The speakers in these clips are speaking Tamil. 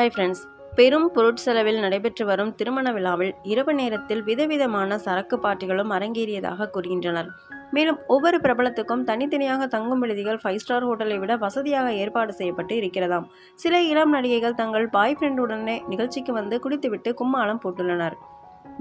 ஹாய் ஃப்ரெண்ட்ஸ், பெரும் பொருட்செலவில் நடைபெற்று வரும் திருமண விழாவில் இரவு நேரத்தில் விதவிதமான சரக்கு பார்ட்டிகளும் அரங்கேறியதாக கூறுகின்றனர். மேலும் ஒவ்வொரு பிரபலத்துக்கும் தனித்தனியாக தங்கும் விடுதிகள் 5 ஸ்டார் ஹோட்டலை விட வசதியாக ஏற்பாடு செய்யப்பட்டு இருக்கிறதாம். சில இளம் நடிகைகள் தங்கள் பாய் ஃப்ரெண்டுடனே நிகழ்ச்சிக்கு வந்து குடித்துவிட்டு கும்மாளம் போட்டுள்ளனர்.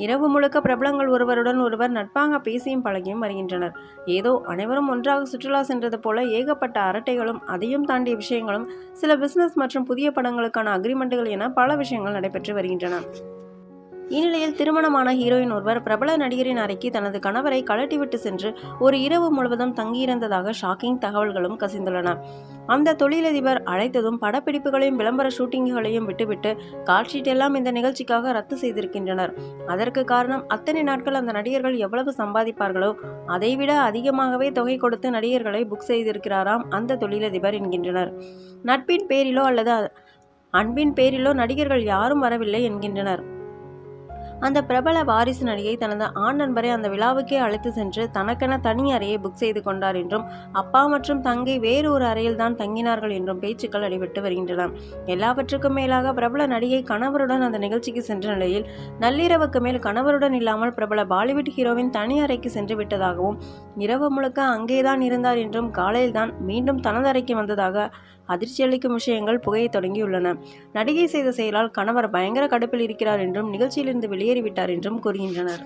இரவு முழுக்க பிரபலங்கள் ஒருவருடன் ஒருவர் நட்பாக பேசியும் பழகியும் வருகின்றனர். ஏதோ அனைவரும் ஒன்றாக சுற்றுலா சென்றது போல ஏகப்பட்ட அரட்டைகளும் அதையும் தாண்டிய விஷயங்களும், சில பிசினஸ் மற்றும் புதிய படங்களுக்கான அக்ரிமெண்ட்டுகள் என பல விஷயங்கள் நடைபெற்று வருகின்றன. இந்நிலையில் திருமணமான ஹீரோயின் ஒருவர் பிரபல நடிகரின் அறைக்கு தனது கணவரை கழட்டிவிட்டு சென்று ஒரு இரவு முழுவதும் தங்கியிருந்ததாக ஷாக்கிங் தகவல்களும் கசிந்துள்ளன. அந்த தொழிலதிபர் அழைத்ததும் படப்பிடிப்புகளையும் விளம்பர ஷூட்டிங்குகளையும் விட்டுவிட்டு கால்ஷீட் எல்லாம் இந்த நிகழ்ச்சிக்காக ரத்து செய்திருக்கின்றனர். அதற்கு காரணம், அத்தனை நாட்கள் அந்த நடிகர்கள் எவ்வளவு சம்பாதிப்பார்களோ அதைவிட அதிகமாகவே தொகை கொடுத்து நடிகர்களை புக் செய்திருக்கிறாராம் அந்த தொழிலதிபர் என்கின்றனர். நட்பின் பேரிலோ அல்லது அன்பின் பேரிலோ நடிகர்கள் யாரும் வரவில்லை என்கின்றனர். அந்த பிரபல வாரிசு நடிகை தனது ஆண் நண்பரை அந்த விழாவுக்கே அழைத்து சென்று தனக்கென தனி அறையை புக் செய்து கொண்டார் என்றும், அப்பா மற்றும் தங்கை வேறு ஒரு அறையில் தான் தங்கினார்கள் என்றும் பேச்சுக்கள் அடிபட்டு வருகின்றன. எல்லாவற்றுக்கும் மேலாக பிரபல நடிகை கணவருடன் அந்த நிகழ்ச்சிக்கு சென்ற நிலையில் நள்ளிரவுக்கு மேல் கணவருடன் இல்லாமல் பிரபல பாலிவுட் ஹீரோவின் தனி அறைக்கு சென்று விட்டதாகவும், இரவு முழுக்க அங்கேதான் இருந்தார் என்றும், காலையில் தான் மீண்டும் தனது அறைக்கு வந்ததாக அதிர்ச்சியளிக்கும் விஷயங்கள் புகையை தொடங்கியுள்ளன. நடிகை செய்த செயலால் கணவர் பயங்கர கடுப்பில் இருக்கிறார் என்றும், நிகழ்ச்சியிலிருந்து வெளியேறிவிட்டார் என்றும் கூறுகின்றனர்.